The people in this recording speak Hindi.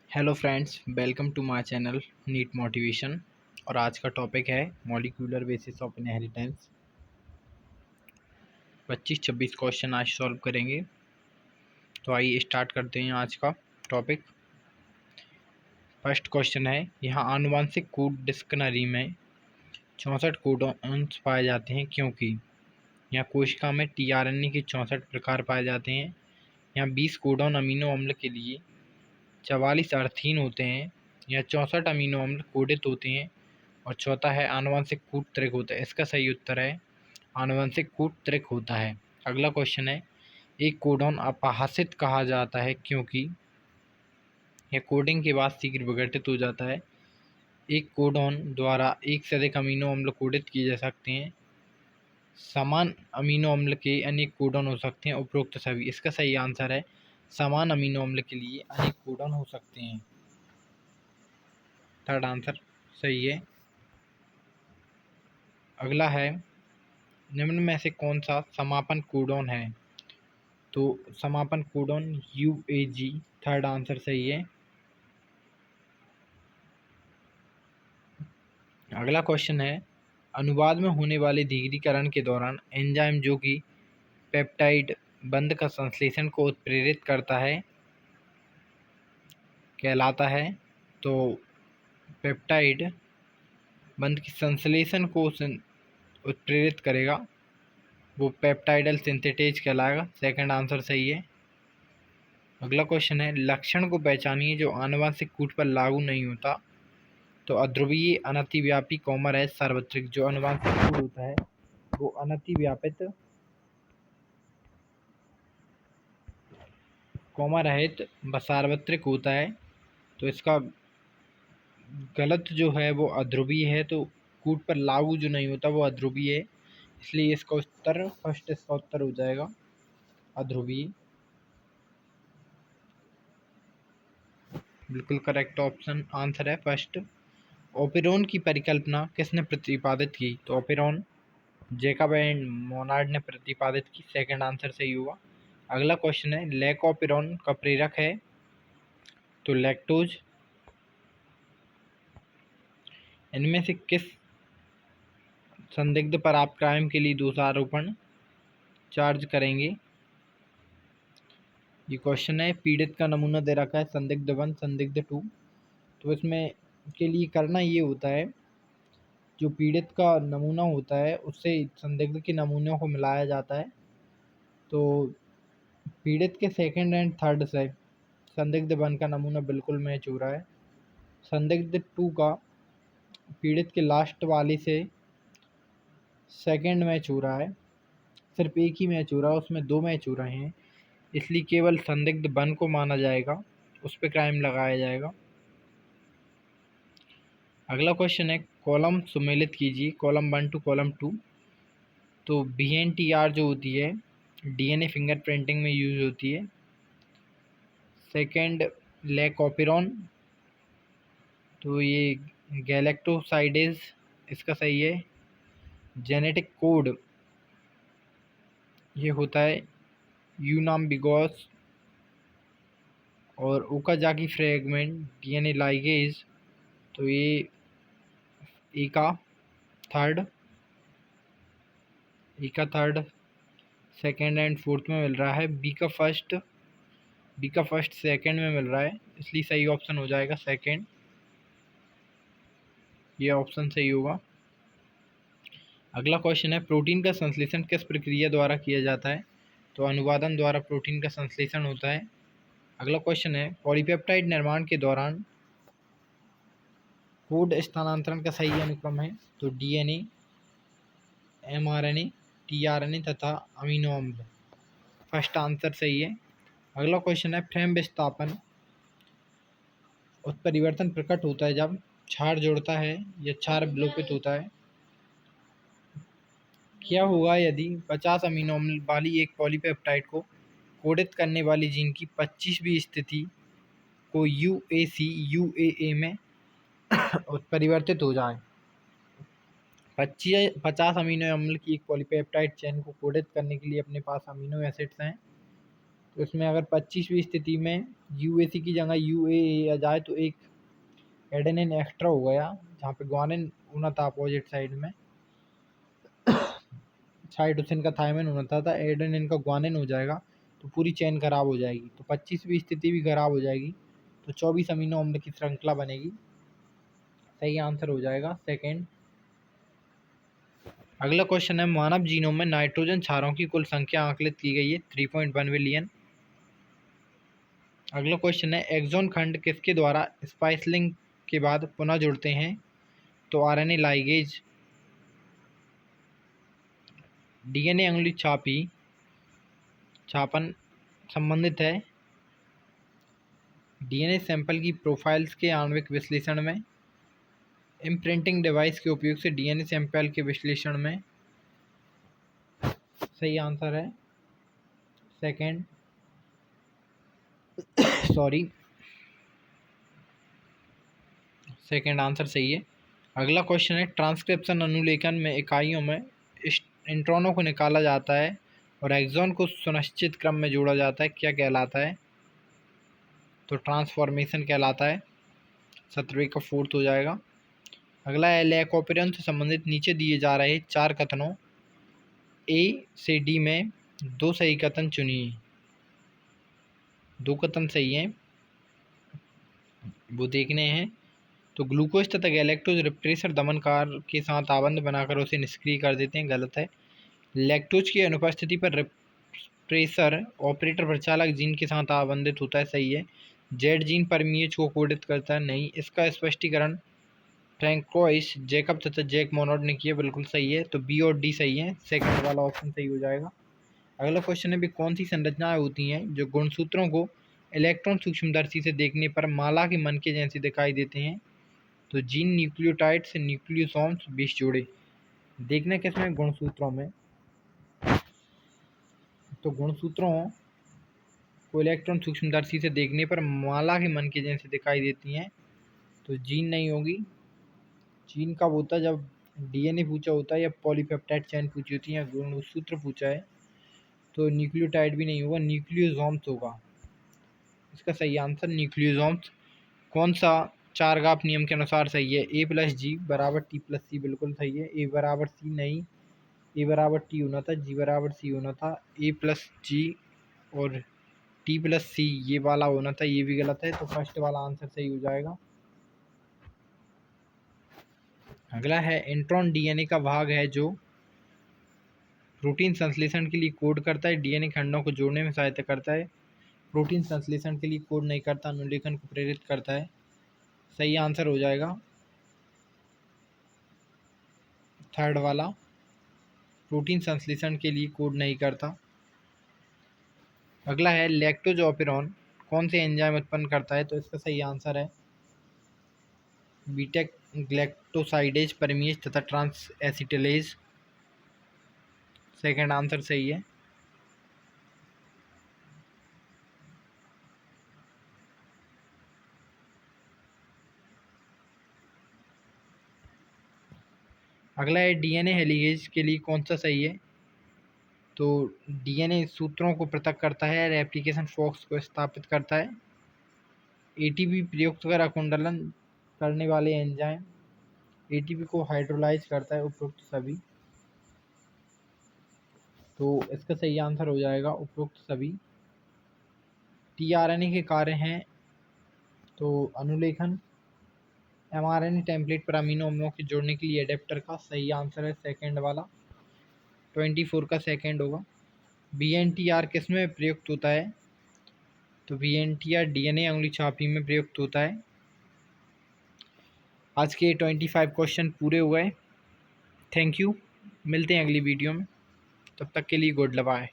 Hello friends, welcome to my channel NEET motivation. और आज का टॉपिक है molecular basis of inheritance. 25-26 question आज सॉल्व करेंगे। तो आइए स्टार्ट करते हैं आज का टॉपिक। फर्स्ट क्वेश्चन है, यहाँ आनुवंशिक कोड डिक्शनरी में 64 कोडॉन्स पाए जाते हैं क्योंकि यहाँ कोशिका में टीआरएनए के 64 प्रकार पाए जाते हैं। यहाँ 20 कोडॉन अमीनो अम्ल के लिए 44 अर्थिन होते हैं। यहाँ 64 अमीनो अम्ल कोडित होते हैं। और चौथा है आनुवंशिक कूट त्रिक होता है। इसका सही उत्तर है आनुवंशिक कूट त्रिक होता है। अगला क्वेश्चन है, एक कोडॉन अपहासित कहा जाता है क्योंकि यह कोडिंग के बाद शीघ्र विघटित हो जाता है। एक कोडॉन द्वारा एक से अधिक अमीनो अम्ल कोडित किए जा सकते हैं। समान अमीनो अम्ल के अनेक कोडॉन हो सकते हैं, उपरोक्त सभी। इसका सही आंसर है समान अमीनो अम्ल के लिए अनेक कोडॉन हो सकते हैं। थर्ड आंसर सही है। अगला है, निम्न में से कौन सा समापन कोडॉन है? तो समापन कोडॉन UAG। थर्ड आंसर सही है। अगला क्वेश्चन है, अनुवाद में होने वाले दीर्घीकरण के दौरान एंजाइम जो कि पेप्टाइड बंध का संश्लेषण को उत्प्रेरित करता है कहलाता है। तो पेप्टाइड बंध के संश्लेषण को उत्प्रेरित करेगा, वो पेप्टाइडल सिंथेटेज कहलाएगा। सेकंड आंसर सही है। अगला क्वेश्चन है, लक्षण को पहचानिए जो आनुवंशिक कूट पर लागू नहीं होता। तो अध्रुवीय, अनतिव्यापी, कॉमन रहित, सार्वत्रिक। जो आनुवंशिक कूट होता है वो अनतिव्यापित, कॉमन रहित व सार्वत्रिक होता है। तो इसका गलत जो है वो अध्रुवीय है। तो कूट पर लागू जो नहीं होता वो अध्रुवीय है, इसलिए इसका उत्तर फर्स्ट, इसका उत्तर हो जाएगा अध्रुवीय। बिल्कुल करेक्ट ऑप्शन आंसर है फर्स्ट। ओपेरॉन की परिकल्पना किसने प्रतिपादित की? तो ओपेरॉन जैकब एंड मोनार्ड ने प्रतिपादित की। सेकंड आंसर सही हुआ। अगला क्वेश्चन है, लैकोपेरॉन का प्रेरक है? तो लैक्टोज। इनमें से किस संदिग्ध पर आप क्राइम के लिए दोषारोपण चार्ज करेंगे? ये क्वेश्चन है, पीड़ित का नमूना दे रखा है, संदिग्ध 1, संदिग्ध 2। तो इसमें के लिए करना ये होता है, जो पीड़ित का नमूना होता है उससे संदिग्ध के नमूनों को मिलाया जाता है। तो पीड़ित के सेकंड एंड थर्ड से संदिग्ध 1 का नमूना बिल्कुल मैच हो रहा है। संदिग्ध 2 का पीड़ित के लास्ट वाले से सेकंड मैच हो रहा है। सिर्फ एक ही मैच हो रहा है, उसमें 2 मैच हो रहे हैं, इसलिए केवल संदिग्ध 1 को माना जाएगा, उस पर क्राइम लगाया जाएगा। अगला क्वेश्चन है, कॉलम सुमेलित कीजिए, कॉलम 1 टू कॉलम 2। तो VNTR जो होती है DNA फिंगरप्रिंटिंग में यूज होती है। सेकंड लैकोपेरॉन, तो ये गैलेक्टोसाइडेज, इसका सही है। जेनेटिक कोड ये होता है यूनाम्बिगोस। और ओकाजाकी फ्रेगमेंट DNA लाइगेज, तो ये ई का थर्ड सेकंड एंड फोर्थ में मिल रहा है। बी का फर्स्ट सेकंड में मिल रहा है, इसलिए सही ऑप्शन हो जाएगा सेकंड। ये ऑप्शन सही होगा। अगला क्वेश्चन है, प्रोटीन का संश्लेषण किस प्रक्रिया द्वारा किया जाता है? तो अनुवादन द्वारा प्रोटीन का संश्लेषण होता है। अगला क्वेश्चन है, पॉलीपेप्टाइड निर्माण के दौरान कोड स्थानांतरण का सही अनुक्रम है? तो DNA, mRNA, tRNA तथा अमीनो अम्ल। फर्स्ट आंसर सही है। अगला क्वेश्चन है, फ्रेम विस्थापन उत्परिवर्तन प्रकट होता है जब क्षार जुड़ता है या क्षार विलोपित होता है। क्या होगा यदि 50 अमीनो अम्ल वाली एक पॉलीपेप्टाइड को कोडित करने वाली जीन की 25वीं स्थिति को UAC/UAA में उत्परिवर्तित हो जाए? 50 अमीनो अम्ल की एक पॉलीपेप्टाइड चेन को कोडित करने के लिए अपने पास अमीनो एसिड्स हैं। तो इसमें अगर 25वीं स्थिति में यूएसी की जगह यूएए आ जाए तो एक एडेनिन एक्स्ट्रा हो गया, जहाँ पे ग्वानिन होना था अपोजिट साइड में, साइटोसिन का थायमिन होना था एडेनिन का ग्वानिन हो जाएगा, तो पूरी चेन खराब हो जाएगी, तो 25वीं स्थिति भी खराब हो जाएगी, तो 24 अमीनो अम्ल की श्रृंखला बनेगी। सही आंसर हो जाएगा सेकेंड। अगला क्वेश्चन है, मानव जीनोम में नाइट्रोजन क्षारों की कुल संख्या आकलित की गई है 3.1 बिलियन। अगला क्वेश्चन है, एक्सोन खंड किसके द्वारा स्पाइसलिंग के बाद पुनः जुड़ते हैं? तो आरएनए लाइगेज। डीएनए अंगुली छापन संबंधित है डीएनए सैंपल की प्रोफाइल्स के आणविक विश्लेषण में, इम्प्रिंटिंग डिवाइस के उपयोग से डीएनए सैंपल के विश्लेषण में। सही आंसर है सेकेंड, सेकेंड आंसर सही है। अगला क्वेश्चन है, ट्रांसक्रिप्शन अनुलेखन में इकाइयों में इंट्रॉनों को निकाला जाता है और एक्सॉन को सुनिश्चित क्रम में जोड़ा जाता है, क्या कहलाता है? तो ट्रांसफॉर्मेशन कहलाता है। 17 का फोर्थ हो जाएगा। अगला है, लैकोपेरियन से संबंधित नीचे दिए जा रहे 4 कथनों ए से डी में 2 सही कथन चुनिए। 2 कथन सही हैं, वो देखने हैं। तो ग्लूकोज तथा गैलेक्टोज रिप्रेसर दमनकार के साथ आबंध बनाकर उसे निष्क्रिय कर देते हैं, गलत है। लैक्टोज की अनुपस्थिति पर रिप्रेसर ऑपरेटर प्रचालक जीन के साथ आबंधित होता है, सही है। जेड जीन परमीएच को कोडित करता है, नहीं। इसका स्पष्टीकरण फ्रैंकोइस, जैकब तथा जैक मोनोड ने किया, बिल्कुल सही है। तो बी और डी सही है, सेकंड वाला ऑप्शन सही हो जाएगा। अगला क्वेश्चन है, भी कौन सी संरचनाएं होती हैं जो गुणसूत्रों को इलेक्ट्रॉन सूक्ष्मदर्शी से देखने पर माला के मन के जैसे दिखाई देते हैं? तो जीन, न्यूक्लियोटाइड्स, न्यूक्लियोसोम्स, 20 जोड़े। देखना किसमें? गुणसूत्रों में। तो गुणसूत्रों को इलेक्ट्रॉन सूक्ष्मदर्शी से देखने पर माला के मन के जैसे दिखाई देती हैं, तो जीन नहीं होगी। जीन कब होता है? जब डीएनए पूछा होता है या पॉलीपेप्टाइड चेन पूछी होती है या गुणसूत्र पूछा है। तो न्यूक्लियोटाइड भी नहीं होगा, न्यूक्लियोसोम्स होगा इसका सही आंसर, न्यूक्लियोसोम्स। कौन सा चारघात नियम के अनुसार सही है? ए प्लस जी बराबर टी प्लस सी, बिल्कुल सही है। ए बराबर सी नहीं, ए बराबर टी होना था, जी बराबर सी होना था। ए प्लस जी और टी प्लस सी ये वाला होना था, ये भी गलत है, तो फर्स्ट वाला आंसर सही हो जाएगा। अगला है, इंट्रॉन डीएनए का भाग है जो प्रोटीन संश्लेषण के लिए कोड करता है, डीएनए खंडों को जोड़ने में सहायता करता है। प्रोटीन संश्लेषण के लिए कोड नहीं करता, अनुलेखन को प्रेरित करता है, सही आंसर हो जाएगा थर्ड वाला। प्रोटीन संश्लेषण के लिए कोड नहीं करता। अगला है, लैक्टोजोपिरॉन कौन से एंजाइम उत्पन्न करता है? तो इसका सही आंसर है बीटा ग्लैक्टोसाइडेज, परमीज तथा ट्रांस एसिटिलेज, सेकंड आंसर सही है। अगला है, डीएनए हेलिकेज के लिए कौन सा सही है? तो डीएनए सूत्रों को पृथक करता है, रेप्लिकेशन फॉक्स को स्थापित करता है, एटीपी प्रयुक्त कर अकुंडलन करने वाले एंजाइम, एटीपी को हाइड्रोलाइज करता है, उपरोक्त सभी। तो इसका सही आंसर हो जाएगा उपरोक्त सभी। टीआरएनए के कार्य हैं तो अनुलेखन, एमआरएनए टेम्पलेट पर अमीनो अम्लों के जोड़ने के लिए एडेप्टर का, सही आंसर है सेकंड वाला, 24 का सेकंड होगा। बीएनटीआर किस में प्रयुक्त होता है? तो बीएनटीआर डीएनए अंगुली छापी में प्रयुक्त होता है। आज के 25 क्वेश्चन पूरे हुए। थैंक यू, मिलते हैं अगली वीडियो में, तब तक के लिए गुड बाय।